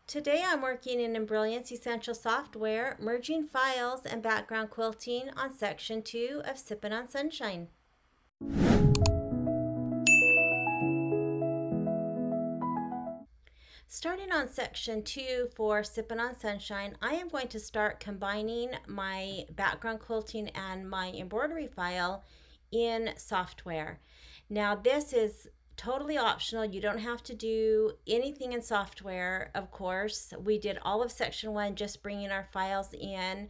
Today I'm working in Embrilliance Essential Software, merging files and background quilting on Section 2 of Sippin on Sunshine. Starting on Section 2 for Sippin on Sunshine, I am going to start combining my background quilting and my embroidery file in software. Now this is totally optional. You don't have to do anything in software, of course. We did all of Section 1 just bringing our files in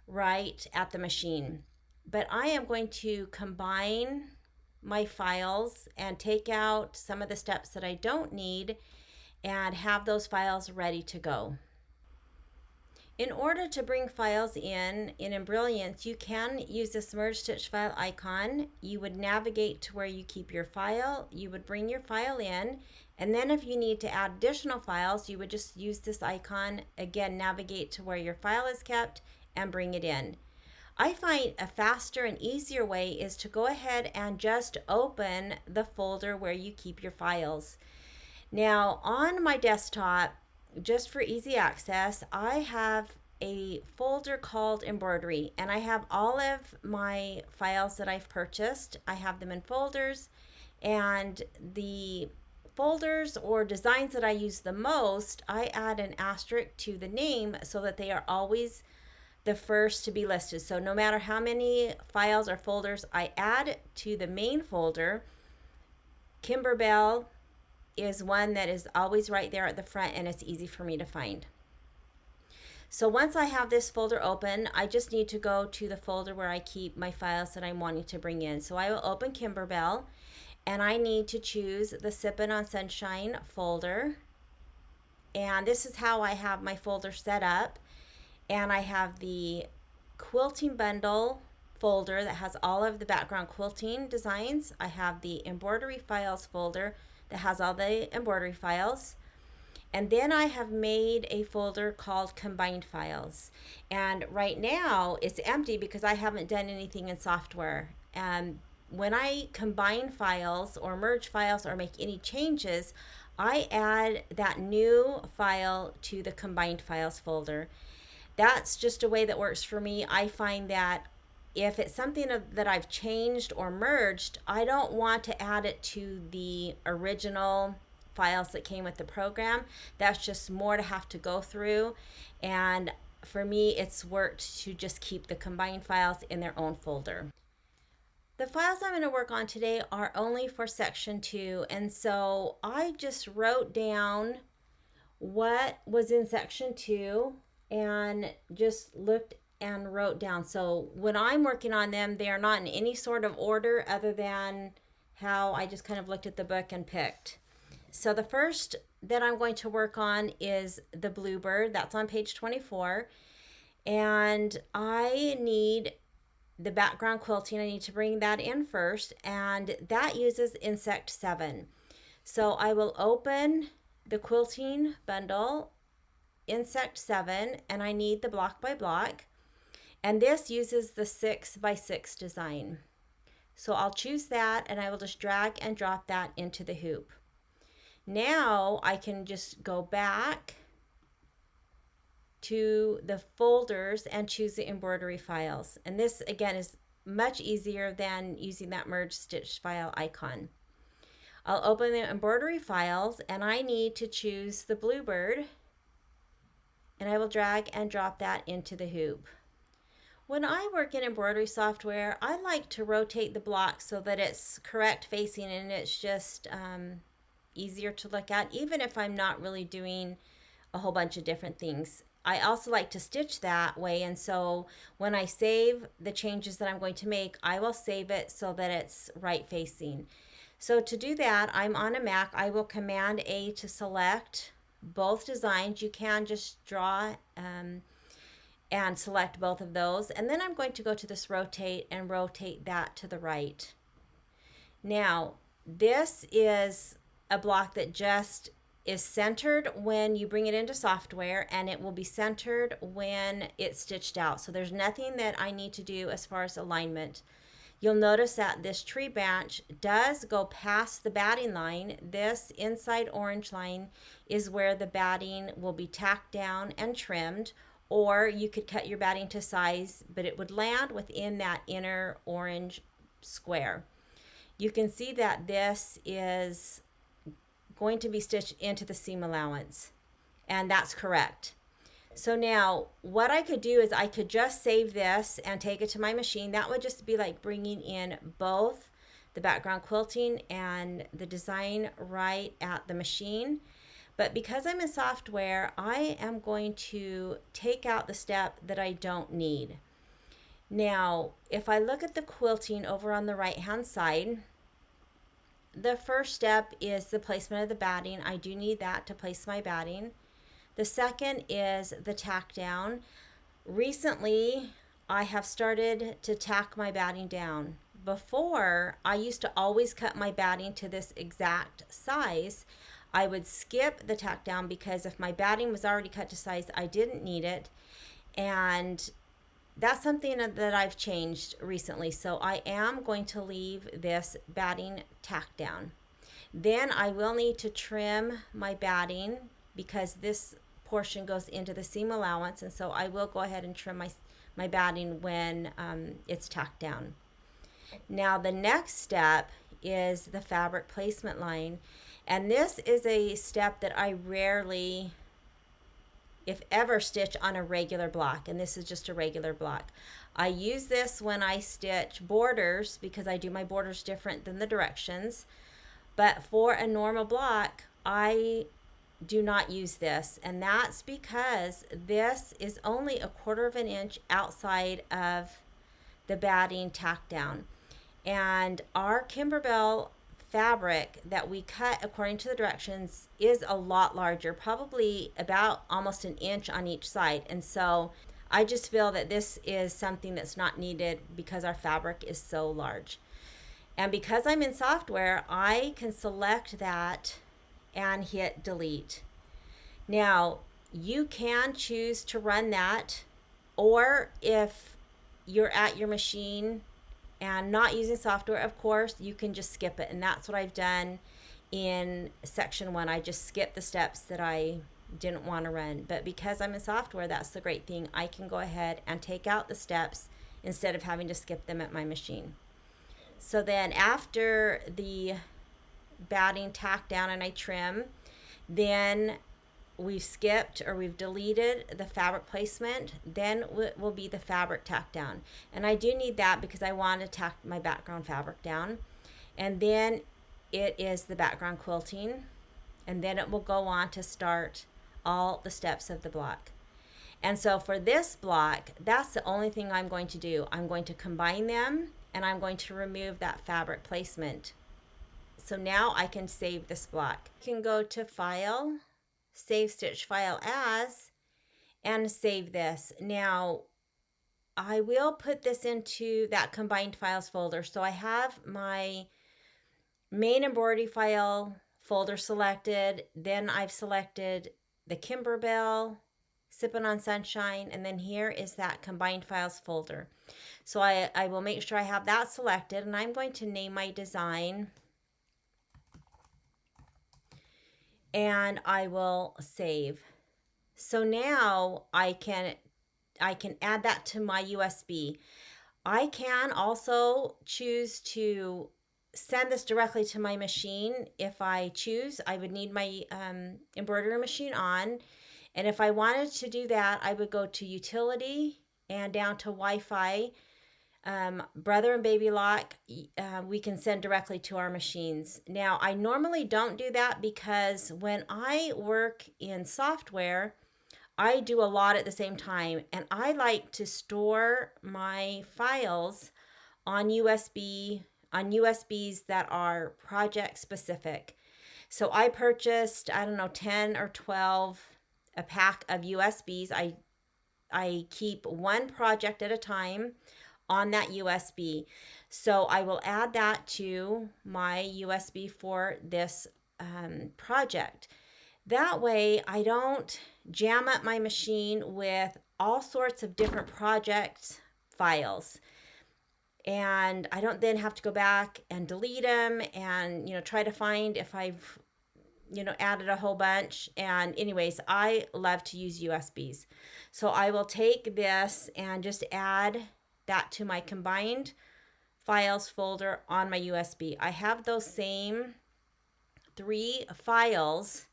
right at the machine. But I am going to combine my files and take out some of the steps that I don't need and have those files ready to go. In order to bring files in Embrilliance, you can use this merge stitch file icon. You would navigate to where you keep your file. You would bring your file in, and then if you need to add additional files, you would just use this icon. Again, navigate to where your file is kept and bring it in. I find a faster and easier way is to go ahead and just open the folder where you keep your files. Now on my desktop, just for easy access, I have a folder called Embroidery, and I have all of my files that I've purchased. I have them in folders, and the folders or designs that I use the most, I add an asterisk to the name so that they are always the first to be listed. So no matter how many files or folders I add to the main folder, Kimberbell is one that is always right there at the front, and it's easy for me to find. So once I have this folder open, I just need to go to the folder where I keep my files that I'm wanting to bring in. So I will open Kimberbell, and I need to choose the Sippin on Sunshine folder. And this is how I have my folder set up. And I have the Quilting Bundle folder that has all of the background quilting designs. I have the Embroidery Files folder that has all the embroidery files. And then I have made a folder called Combined Files. And right now it's empty because I haven't done anything in software. And when I combine files or merge files or make any changes, I add that new file to the Combined Files folder. That's just a way that works for me. I find that if it's something that I've changed or merged, I don't want to add it to the original files that came with the program. That's just more to have to go through. And for me, it's worked to just keep the combined files in their own folder. The files I'm going to work on today are only for Section 2. And so I just wrote down what was in Section 2 and just looked and wrote down. So when I'm working on them, they are not in any sort of order other than how I just kind of looked at the book and picked. So the first that I'm going to work on is the Bluebird. That's on page 24. And I need the background quilting. I need to bring that in first, and that uses Insect 7. So I will open the Quilting Bundle, Insect 7, and I need the block by block. And this uses the 6x6 design. So I'll choose that, and I will just drag and drop that into the hoop. Now I can just go back to the folders and choose the embroidery files. And this again is much easier than using that merge stitch file icon. I'll open the embroidery files, and I need to choose the Bluebird, and I will drag and drop that into the hoop. When I work in embroidery software, I like to rotate the block so that it's correct facing, and it's just easier to look at, even if I'm not really doing a whole bunch of different things. I also like to stitch that way, and so when I save the changes that I'm going to make, I will save it so that it's right facing. So to do that, I'm on a Mac. I will Command A to select both designs. You can just draw and select both of those, and then I'm going to go to this rotate and rotate that to the right. Now this is a block that just is centered when you bring it into software, and it will be centered when it's stitched out. So there's nothing that I need to do as far as alignment. you'll notice that this tree branch does go past the batting line. This inside orange line is where the batting will be tacked down and trimmed, or you could cut your batting to size, but it would land within that inner orange square. You can see that this is going to be stitched into the seam allowance, and that's correct. So now what I could do is I could just save this and take it to my machine. That would just be like bringing in both the background quilting and the design right at the machine. But because I'm in software, I am going to take out the step that I don't need. Now, if I look at the quilting over on the right hand side, the first step is the placement of the batting. I do need that to place my batting. The second is the tack down. Recently, I have started to tack my batting down. Before, I used to always cut my batting to this exact size. I would skip the tack down because if my batting was already cut to size, I didn't need it. And that's something that I've changed recently. So I am going to leave this batting tack down. Then I will need to trim my batting because this portion goes into the seam allowance, and so I will go ahead and trim my batting when it's tacked down. Now the next step is the fabric placement line, and this is a step that I rarely, if ever, stitch on a regular block, and this is just a regular block. I use this when I stitch borders because I do my borders different than the directions, but for a normal block I do not use this, and that's because this is only 1/4 of an inch outside of the batting tack down, and our Kimberbell fabric that we cut according to the directions is a lot larger, probably about almost an inch on each side, and so I just feel that this is something that's not needed because our fabric is so large. And because I'm in software, I can select that and hit delete. Now you can choose to run that, or if you're at your machine and not using software, of course you can just skip it, and that's what I've done in section 1. I just skipped the steps that I didn't want to run, but because I'm in software, that's the great thing. I can go ahead and take out the steps instead of having to skip them at my machine. So then after the batting tack down and I trim, then we've skipped or we've deleted the fabric placement, then will be the fabric tack down. And I do need that because I want to tack my background fabric down. And then it is the background quilting, and then it will go on to start all the steps of the block. And so for this block, that's the only thing I'm going to do. I'm going to combine them, and I'm going to remove that fabric placement. So now I can save this block. You can go to File, Save Stitch File As, and save this. Now I will put this into that combined files folder. So I have my main embroidery file folder selected, then I've selected the Kimberbell, Sippin on Sunshine, and then here is that combined files folder. So I will make sure I have that selected, and I'm going to name my design, and I will save. So now I can add that to my USB. I can also choose to send this directly to my machine. If I choose, I would need my embroidery machine on, and if I wanted to do that, I would go to Utility and down to Wi-Fi. Brother and Babylock, we can send directly to our machines. Now, I normally don't do that because when I work in software, I do a lot at the same time, and I like to store my files on USBs that are project specific. So I purchased, I don't know, 10 or 12, a pack of USBs. I keep one project at a time on that USB. So I will add that to my USB for this project. That way I don't jam up my machine with all sorts of different project files. and I don't then have to go back and delete them and, try to find if I've, added a whole bunch. And anyways, I love to use USBs. So I will take this and just add that to my combined files folder on my USB. I have those same 3 files,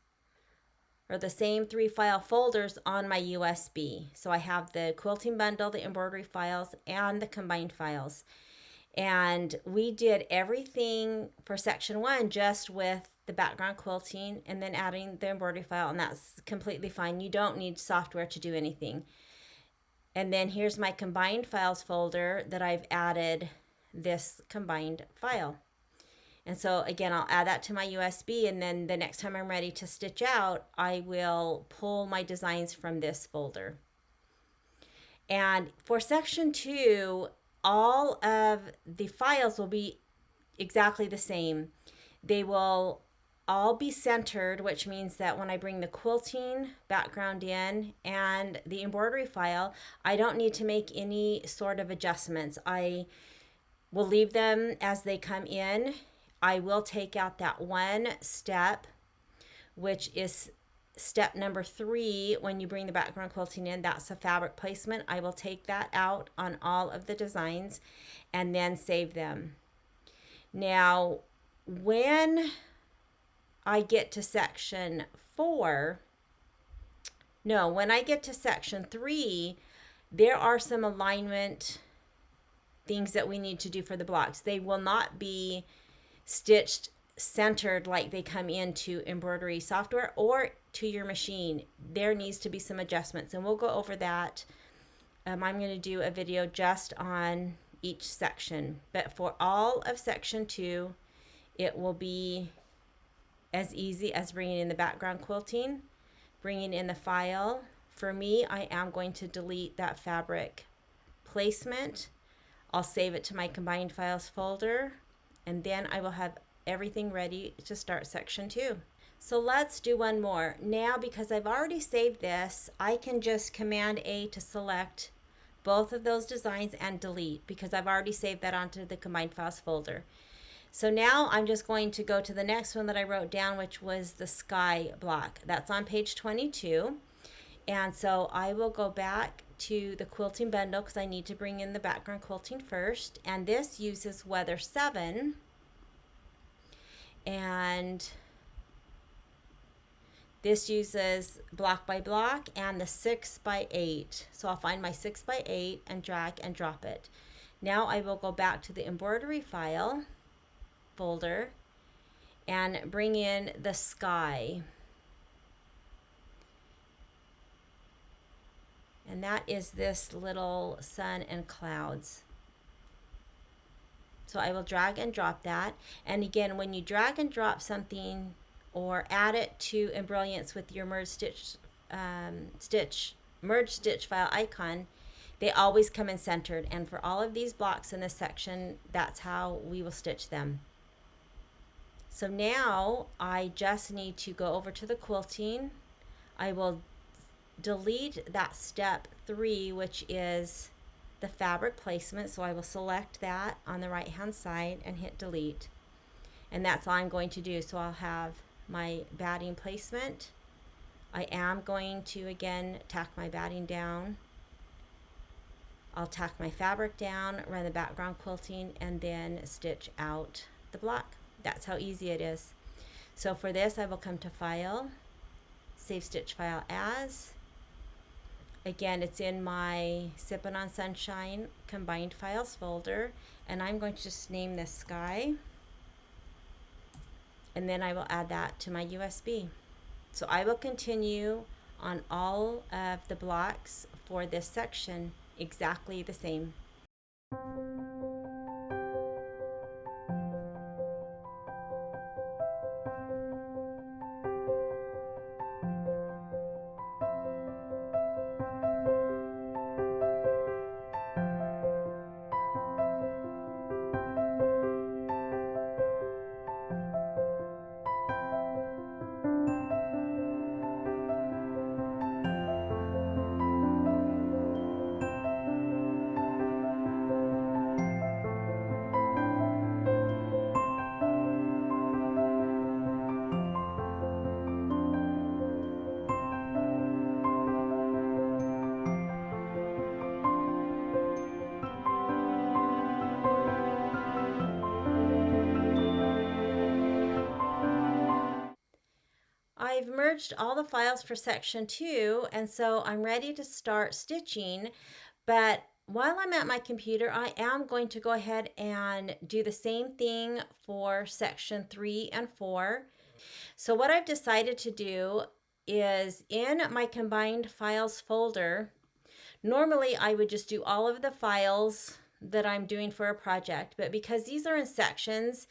or the same 3 file folders on my USB. So I have the quilting bundle, the embroidery files, and the combined files. And we did everything for section 1 just with the background quilting and then adding the embroidery file, and that's completely fine. You don't need software to do anything. And then here's my combined files folder that I've added this combined file. And so again, I'll add that to my USB, and then the next time I'm ready to stitch out, I will pull my designs from this folder. And for section 2, all of the files will be exactly the same. They will all be centered, which means that when I bring the quilting background in and the embroidery file, I don't need to make any sort of adjustments. I will leave them as they come in. I will take out that one step, which is step number 3 when you bring the background quilting in. That's the fabric placement. I will take that out on all of the designs and then save them. Now, when I get to section 4, no, when I get to section 3, there are some alignment things that we need to do for the blocks. They will not be stitched centered like they come into embroidery software or to your machine. There needs to be some adjustments, and we'll go over that. I'm going to do a video just on each section, but for all of section 2, it will be as easy as bringing in the background quilting, bringing in the file. For me, I am going to delete that fabric placement. I'll save it to my combined files folder, and then I will have everything ready to start section 2. So let's do one more. Now, because I've already saved this, I can just Command A to select both of those designs and delete, because I've already saved that onto the combined files folder. So now I'm just going to go to the next one that I wrote down, which was the sky block. That's on page 22. And so I will go back to the quilting bundle because I need to bring in the background quilting first. And this uses Weather 7. And this uses block by block and the 6x8. So I'll find my 6x8 and drag and drop it. Now I will go back to the embroidery file folder and bring in the sky. And that is this little sun and clouds. So I will drag and drop that. And again, when you drag and drop something or add it to Embrilliance with your merge stitch file icon, they always come in centered. And for all of these blocks in this section, that's how we will stitch them. So now I just need to go over to the quilting. I will delete that step 3, which is the fabric placement. So I will select that on the right hand side and hit delete. And that's all I'm going to do. So I'll have my batting placement. I am going to again tack my batting down. I'll tack my fabric down, run the background quilting, and then stitch out the block. That's how easy it is. So for this, I will come to File, Save Stitch File As. Again, it's in my Sippin on Sunshine Combined Files folder, and I'm going to just name this Sky, and then I will add that to my USB. So I will continue on all of the blocks for this section exactly the same. I've merged all the files for section 2, and so I'm ready to start stitching. But while I'm at my computer, I am going to go ahead and do the same thing for section 3 and 4. So what I've decided to do is in my combined files folder, normally I would just do all of the files that I'm doing for a project, but because these are in sections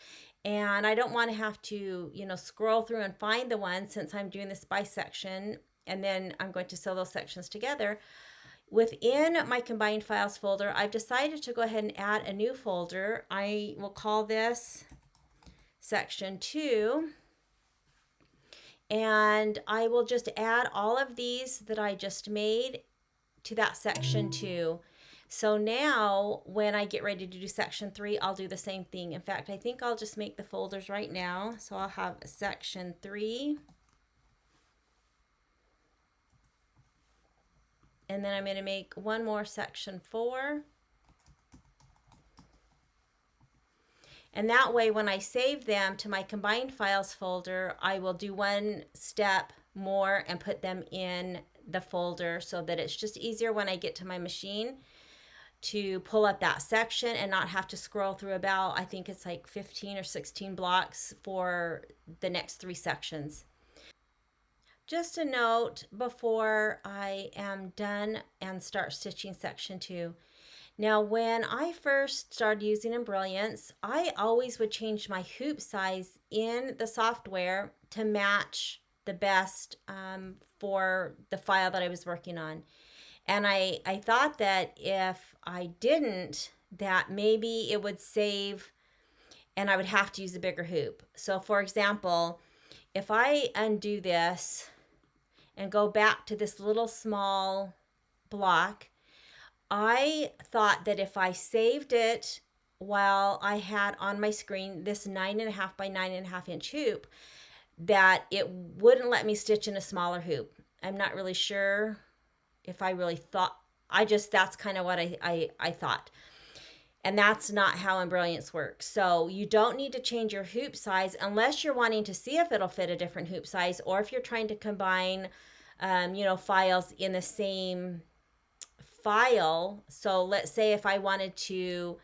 and I don't want to have to, scroll through and find the one, since I'm doing this by section and then I'm going to sew those sections together. Within my combined files folder, I've decided to go ahead and add a new folder. I will call this section 2. And I will just add all of these that I just made to that section 2. So now when I get ready to do section 3, I'll do the same thing. In fact, I think I'll just make the folders right now. So I'll have section 3. And then I'm going to make one more section 4. And that way, when I save them to my combined files folder, I will do one step more and put them in the folder so that it's just easier when I get to my machine to pull up that section and not have to scroll through about, I think it's like 15 or 16 blocks for the next 3 sections. Just a note before I am done and start stitching section 2. Now, when I first started using Embrilliance, I always would change my hoop size in the software to match the best for the file that I was working on. And I thought that if I didn't, that maybe it would save and I would have to use a bigger hoop. So for example, if I undo this and go back to this little small block, I thought that if I saved it while I had on my screen this 9.5 by 9.5 inch hoop, that it wouldn't let me stitch in a smaller hoop. I'm not really sure if I really thought, that's kind of what I thought. And that's not how Embrilliance works. So you don't need to change your hoop size unless you're wanting to see if it'll fit a different hoop size, or if you're trying to combine, files in the same file. So let's say if I wanted to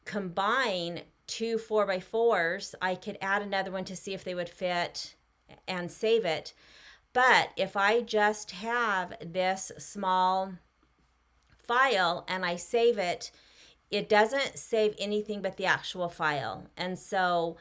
combine 2 4x4s, I could add another one to see if they would fit and save it. But if I just have this small file and I save it, it doesn't save anything but the actual file. And so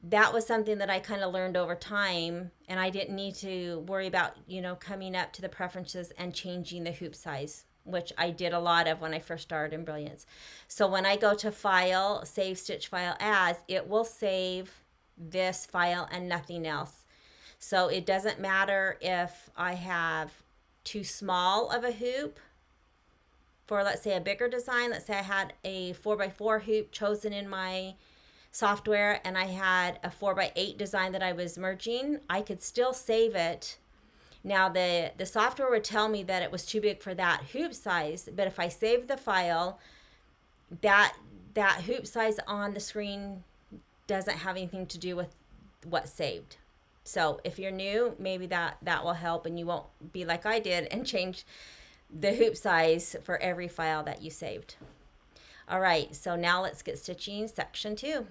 that was something that I kind of learned over time, and I didn't need to worry about, coming up to the preferences and changing the hoop size, which I did a lot of when I first started Embrilliance. So when I go to File, Save Stitch File As, it will save this file and nothing else. So it doesn't matter if I have too small of a hoop for, let's say, a bigger design. Let's say I had a 4x4 hoop chosen in my software and I had a 4x8 design that I was merging, I could still save it. Now the software would tell me that it was too big for that hoop size, but if I save the file, that hoop size on the screen doesn't have anything to do with what's saved. So if you're new, maybe that will help and you won't be like I did and change the hoop size for every file that you saved. All right, so now let's get stitching section 2.